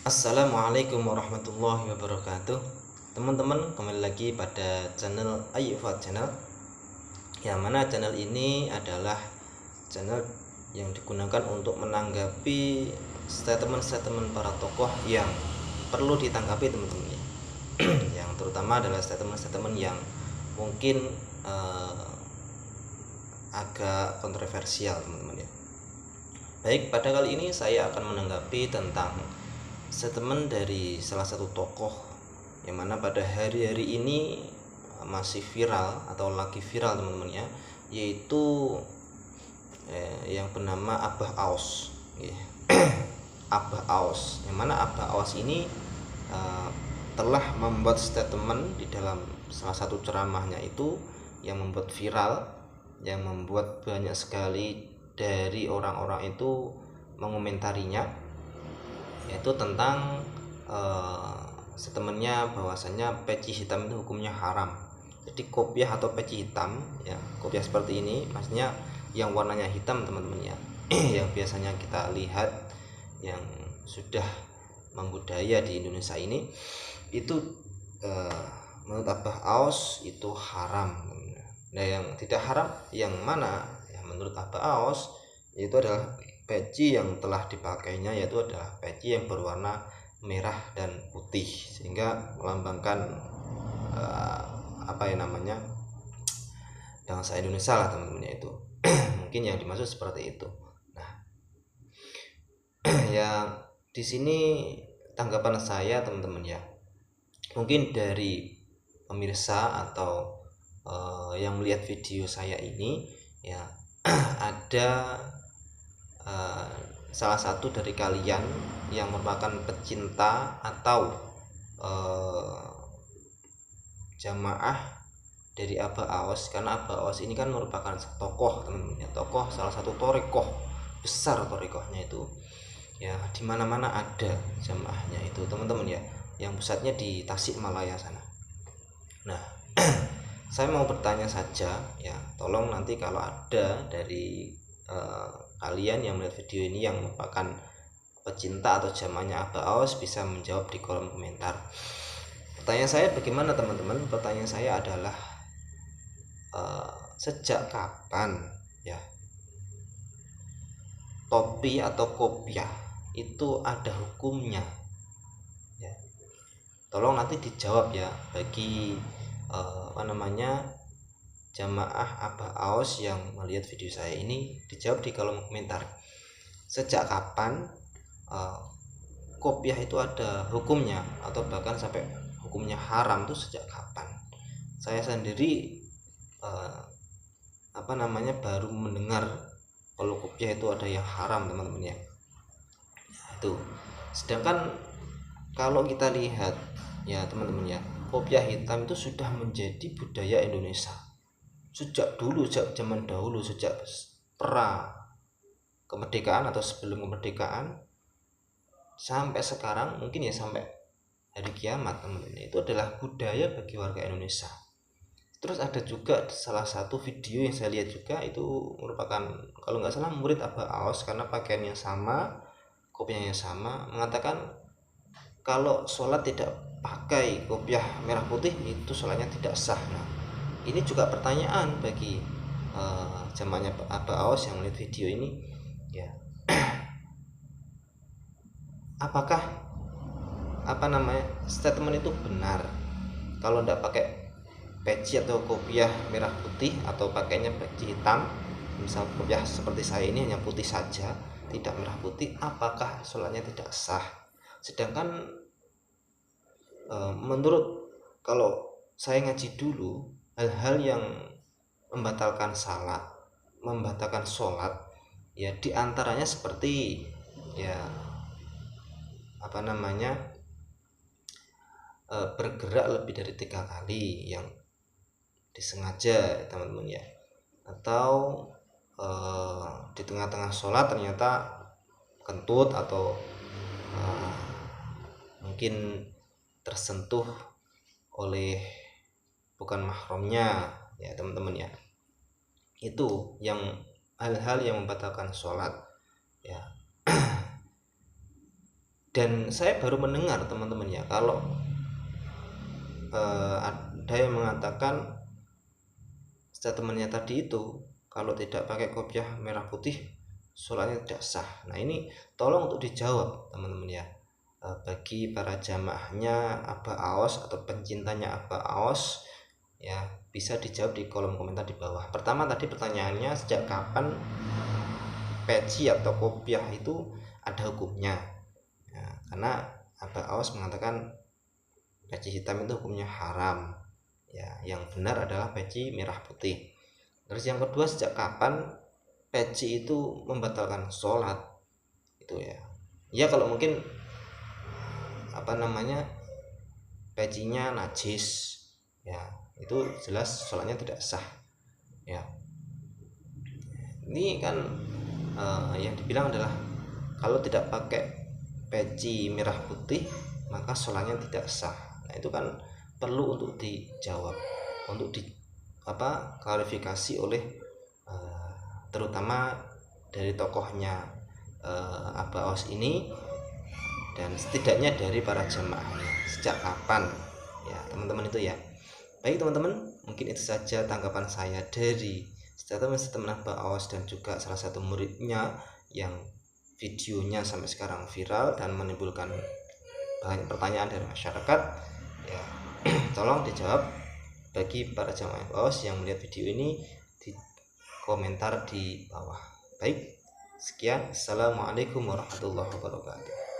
Assalamualaikum warahmatullahi wabarakatuh. Teman-teman, kembali lagi pada channel Ayyufat Channel. Yang mana channel ini adalah channel yang digunakan untuk menanggapi statement-statement para tokoh yang perlu ditanggapi, teman-teman ya. Yang terutama adalah statement-statement yang mungkin agak kontroversial, teman-teman ya. Baik, pada kali ini saya akan menanggapi tentang statement dari salah satu tokoh yang mana pada hari-hari ini masih viral atau lagi viral, teman-teman ya, yaitu yang bernama Abah Aus. Abah Aus, yang mana Abah Aus ini telah membuat statement di dalam salah satu ceramahnya itu yang membuat viral, yang membuat banyak sekali dari orang-orang itu mengomentarinya, yaitu tentang statementnya bahwasanya peci hitam itu hukumnya haram. Jadi kopiah atau peci hitam ya, kopiah seperti ini maksudnya yang warnanya hitam, teman-teman ya, yang biasanya kita lihat yang sudah membudaya di Indonesia ini, itu menurut Abah Aus itu haram. Nah, yang tidak haram yang mana? Ya, menurut Abah Aus itu adalah peci yang telah dipakainya, yaitu adalah peci yang berwarna merah dan putih, sehingga melambangkan bangsa Indonesia lah, teman-teman ya, itu mungkin yang dimaksud seperti itu. Nah, yang di sini tanggapan saya, teman-teman ya, mungkin dari pemirsa atau yang melihat video saya ini ya, ada salah satu dari kalian yang merupakan pecinta atau jamaah dari Abah Aos, karena Abah Aos ini kan merupakan tokoh, teman-teman ya, tokoh, salah satu torekoh besar, torekohnya itu ya di mana-mana ada jamaahnya itu, teman-teman ya, yang pusatnya di Tasikmalaya sana. Nah, saya mau bertanya saja ya, tolong nanti kalau ada dari kalian yang melihat video ini yang merupakan pecinta atau jamaahnya Abah Aos bisa menjawab di kolom komentar. Pertanyaan saya bagaimana, teman-teman? Pertanyaan saya adalah sejak kapan ya topi atau kopiah itu ada hukumnya ya? Tolong nanti dijawab ya, bagi jamaah Abah Aos yang melihat video saya ini, dijawab di kolom komentar. Sejak kapan kopiah itu ada hukumnya, atau bahkan sampai hukumnya haram itu sejak kapan? Saya sendiri baru mendengar kalau kopiah itu ada yang haram, teman-teman ya. Itu sedangkan kalau kita lihat ya, teman-teman ya, kopiah hitam itu sudah menjadi budaya Indonesia sejak dulu, sejak zaman dahulu, sejak pra kemerdekaan atau sebelum kemerdekaan sampai sekarang, mungkin ya sampai hari kiamat, teman-teman, itu adalah budaya bagi warga Indonesia. Terus ada juga salah satu video yang saya lihat juga, itu merupakan kalau nggak salah murid Abah Aos, karena pakaiannya sama, kopiahnya sama, mengatakan kalau sholat tidak pakai kopiah merah putih itu sholatnya tidak sah. Nah, ini juga pertanyaan bagi jamaahnya Abah Aos yang melihat video ini ya, apakah statement itu benar kalau tidak pakai peci atau kopiah merah putih, atau pakainya peci hitam, misal kopiah seperti saya ini hanya putih saja, tidak merah putih, apakah sholatnya tidak sah? Sedangkan menurut, kalau saya ngaji dulu, hal-hal yang membatalkan salat, membatalkan sholat ya, diantaranya seperti ya bergerak lebih dari 3 kali yang disengaja, teman-teman ya, atau di tengah-tengah sholat ternyata kentut, atau mungkin tersentuh oleh bukan mahramnya ya, teman-teman ya. Itu yang hal-hal yang membatalkan sholat ya. Dan saya baru mendengar teman-teman ya, kalau ada yang mengatakan statementnya tadi itu kalau tidak pakai kopiah merah putih sholatnya tidak sah. Nah ini tolong untuk dijawab teman-teman ya, bagi para jamaahnya Aba Aos atau pencintanya Aba Aos ya, bisa dijawab di kolom komentar di bawah. Pertama tadi pertanyaannya, sejak kapan peci atau kopiah itu ada hukumnya ya, karena Aba Aos mengatakan peci hitam itu hukumnya haram ya, yang benar adalah peci merah putih. Terus yang kedua, sejak kapan peci itu membatalkan sholat itu ya. Ya kalau mungkin pecinya najis ya, itu jelas sholatnya tidak sah ya. Ini kan yang dibilang adalah kalau tidak pakai peci merah putih maka sholatnya tidak sah. Nah itu kan perlu untuk dijawab, untuk klarifikasi oleh terutama dari tokohnya Aba Aos ini, dan setidaknya dari para jamaahnya, sejak kapan ya teman-teman itu ya. Baik teman-teman, mungkin itu saja tanggapan saya dari statement Aba Aos dan juga salah satu muridnya yang videonya sampai sekarang viral dan menimbulkan banyak pertanyaan dari masyarakat ya. Tolong dijawab bagi para jamaah Aba Aos yang melihat video ini di komentar di bawah. Baik, sekian. Assalamualaikum warahmatullahi wabarakatuh.